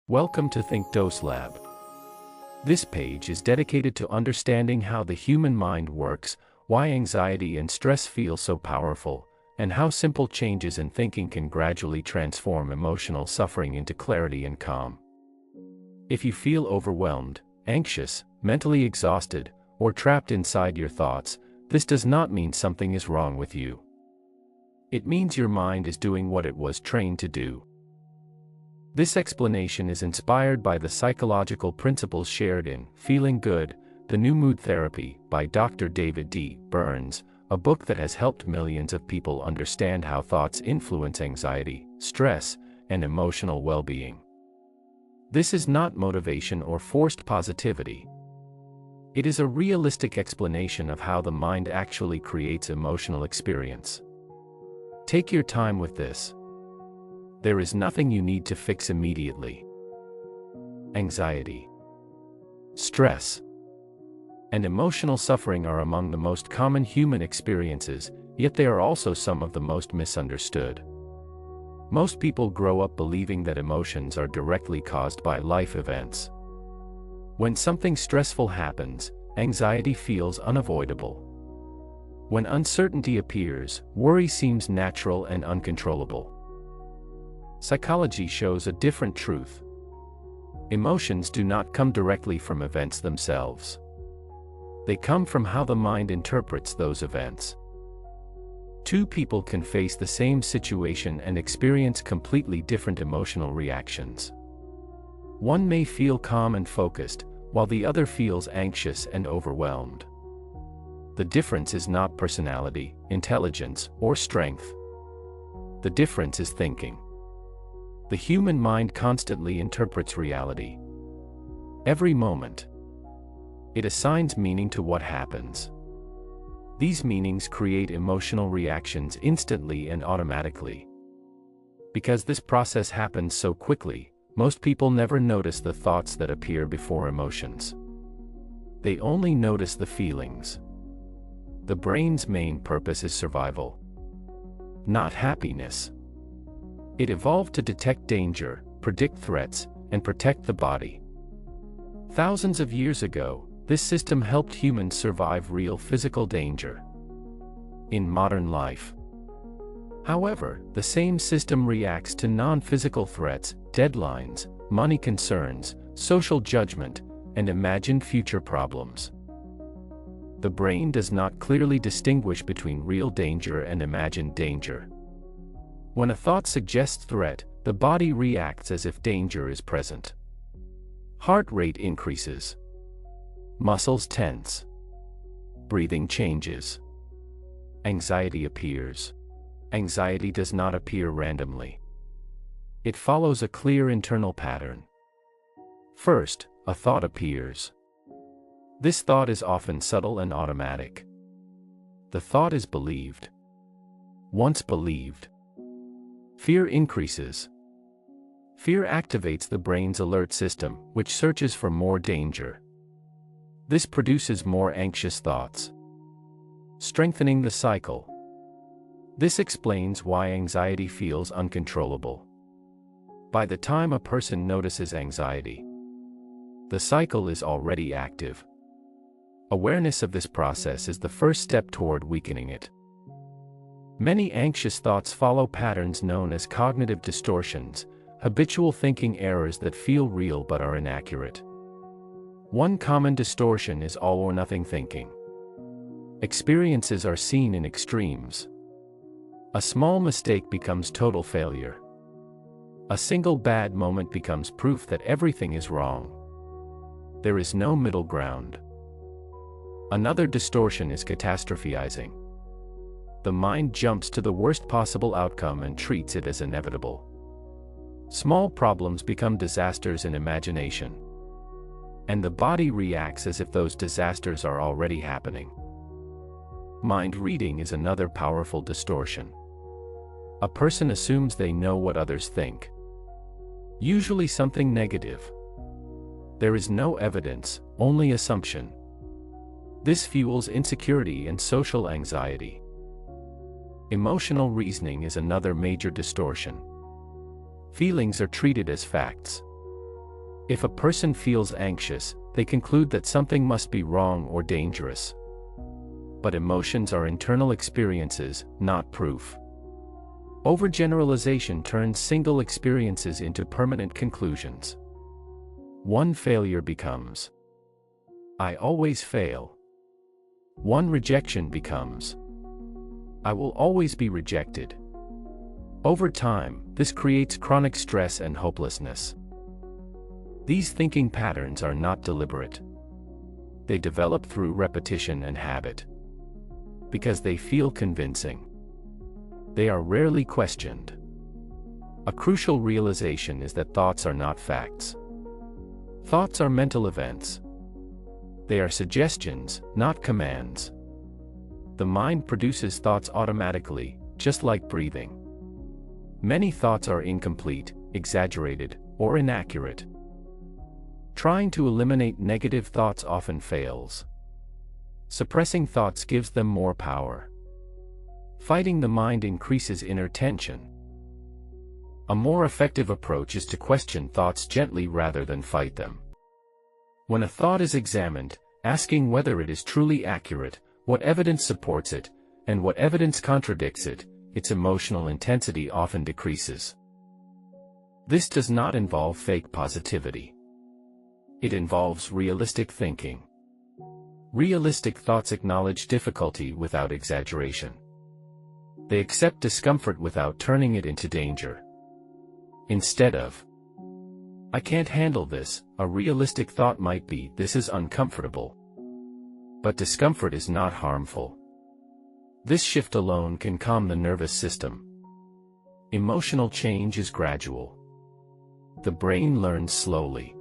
Welcome to Think Dose Lab. This page is dedicated to understanding how the human mind works, why anxiety and stress feel so powerful, and how simple changes in thinking can gradually transform emotional suffering into clarity and calm. If you feel overwhelmed, anxious, mentally exhausted, or trapped inside your thoughts, this does not mean something is wrong with you. It means your mind is doing what it was trained to do. This explanation is inspired by the psychological principles shared in Feeling Good, The New Mood Therapy by Dr. David D. Burns, a book that has helped millions of people understand how thoughts influence anxiety, stress, and emotional well-being. This is not motivation or forced positivity. It is a realistic explanation of how the mind actually creates emotional experience. Take your time with this. There is nothing you need to fix immediately. Anxiety, stress, and emotional suffering are among the most common human experiences, yet they are also some of the most misunderstood. Most people grow up believing that emotions are directly caused by life events. When something stressful happens, anxiety feels unavoidable. When uncertainty appears, worry seems natural and uncontrollable. Psychology shows a different truth. Emotions do not come directly from events themselves. They come from how the mind interprets those events. Two people can face the same situation and experience completely different emotional reactions. One may feel calm and focused, while the other feels anxious and overwhelmed. The difference is not personality, intelligence, or strength. The difference is thinking. The human mind constantly interprets reality. Every moment, it assigns meaning to what happens. These meanings create emotional reactions instantly and automatically. Because this process happens so quickly, most people never notice the thoughts that appear before emotions. They only notice the feelings. The brain's main purpose is survival, not happiness. It evolved to detect danger, predict threats, and protect the body. Thousands of years ago, this system helped humans survive real physical danger. In modern life, however, the same system reacts to non-physical threats, deadlines, money concerns, social judgment, and imagined future problems. The brain does not clearly distinguish between real danger and imagined danger. When a thought suggests threat, the body reacts as if danger is present. Heart rate increases. Muscles tense. Breathing changes. Anxiety appears. Anxiety does not appear randomly. It follows a clear internal pattern. First, a thought appears. This thought is often subtle and automatic. The thought is believed. Once believed, fear increases. Fear activates the brain's alert system, which searches for more danger. This produces more anxious thoughts, strengthening the cycle. This explains why anxiety feels uncontrollable. By the time a person notices anxiety, the cycle is already active. Awareness of this process is the first step toward weakening it. Many anxious thoughts follow patterns known as cognitive distortions, habitual thinking errors that feel real but are inaccurate. One common distortion is all-or-nothing thinking. Experiences are seen in extremes. A small mistake becomes total failure. A single bad moment becomes proof that everything is wrong. There is no middle ground. Another distortion is catastrophizing. The mind jumps to the worst possible outcome and treats it as inevitable. Small problems become disasters in imagination. And the body reacts as if those disasters are already happening. Mind reading is another powerful distortion. A person assumes they know what others think. Usually something negative. There is no evidence, only assumption. This fuels insecurity and social anxiety. Emotional reasoning is another major distortion. Feelings are treated as facts. If a person feels anxious, they conclude that something must be wrong or dangerous. But emotions are internal experiences, not proof. Overgeneralization turns single experiences into permanent conclusions. One failure becomes, "I always fail." One rejection becomes, "I will always be rejected." Over time, this creates chronic stress and hopelessness. These thinking patterns are not deliberate. They develop through repetition and habit. Because they feel convincing, they are rarely questioned. A crucial realization is that thoughts are not facts. Thoughts are mental events. They are suggestions, not commands. The mind produces thoughts automatically, just like breathing. Many thoughts are incomplete, exaggerated, or inaccurate. Trying to eliminate negative thoughts often fails. Suppressing thoughts gives them more power. Fighting the mind increases inner tension. A more effective approach is to question thoughts gently rather than fight them. When a thought is examined, asking whether it is truly accurate, what evidence supports it, and what evidence contradicts it, its emotional intensity often decreases. This does not involve fake positivity. It involves realistic thinking. Realistic thoughts acknowledge difficulty without exaggeration. They accept discomfort without turning it into danger. Instead of, "I can't handle this," a realistic thought might be, "This is uncomfortable." But discomfort is not harmful. This shift alone can calm the nervous system. Emotional change is gradual. The brain learns slowly.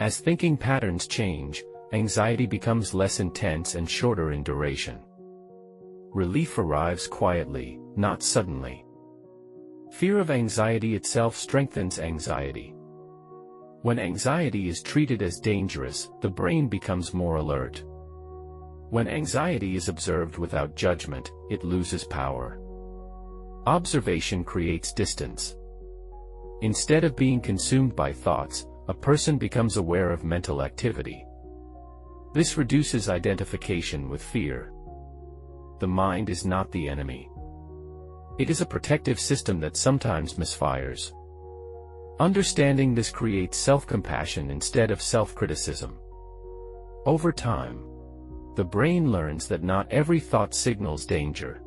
As thinking patterns change, anxiety becomes less intense and shorter in duration. Relief arrives quietly, not suddenly. Fear of anxiety itself strengthens anxiety. When anxiety is treated as dangerous, the brain becomes more alert. When anxiety is observed without judgment, it loses power. Observation creates distance. Instead of being consumed by thoughts, a person becomes aware of mental activity. This reduces identification with fear. The mind is not the enemy. It is a protective system that sometimes misfires. Understanding this creates self-compassion instead of self-criticism. Over time, the brain learns that not every thought signals danger.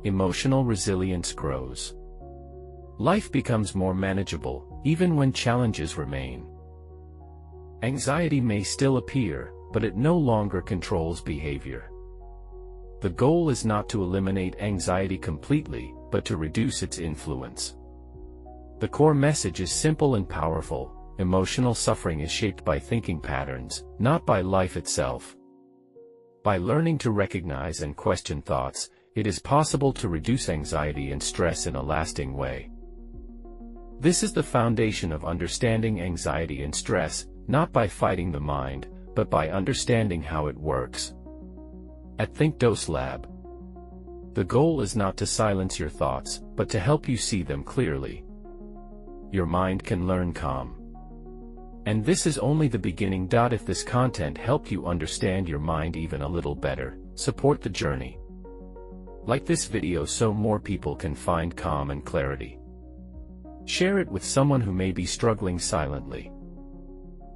Emotional resilience grows. Life becomes more manageable, even when challenges remain. Anxiety may still appear, but it no longer controls behavior. The goal is not to eliminate anxiety completely, but to reduce its influence. The core message is simple and powerful: emotional suffering is shaped by thinking patterns, not by life itself. By learning to recognize and question thoughts, it is possible to reduce anxiety and stress in a lasting way. This is the foundation of understanding anxiety and stress, not by fighting the mind, but by understanding how it works. At ThinkDose Lab, the goal is not to silence your thoughts, but to help you see them clearly. Your mind can learn calm. And this is only the beginning. If this content helped you understand your mind even a little better, support the journey. Like this video so more people can find calm and clarity. Share it with someone who may be struggling silently.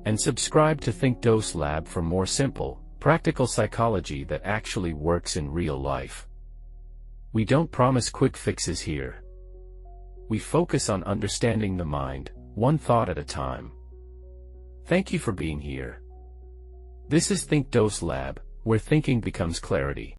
And subscribe to ThinkDose Lab for more simple, practical psychology that actually works in real life. We don't promise quick fixes here. We focus on understanding the mind, one thought at a time. Thank you for being here. This is ThinkDose Lab, where thinking becomes clarity.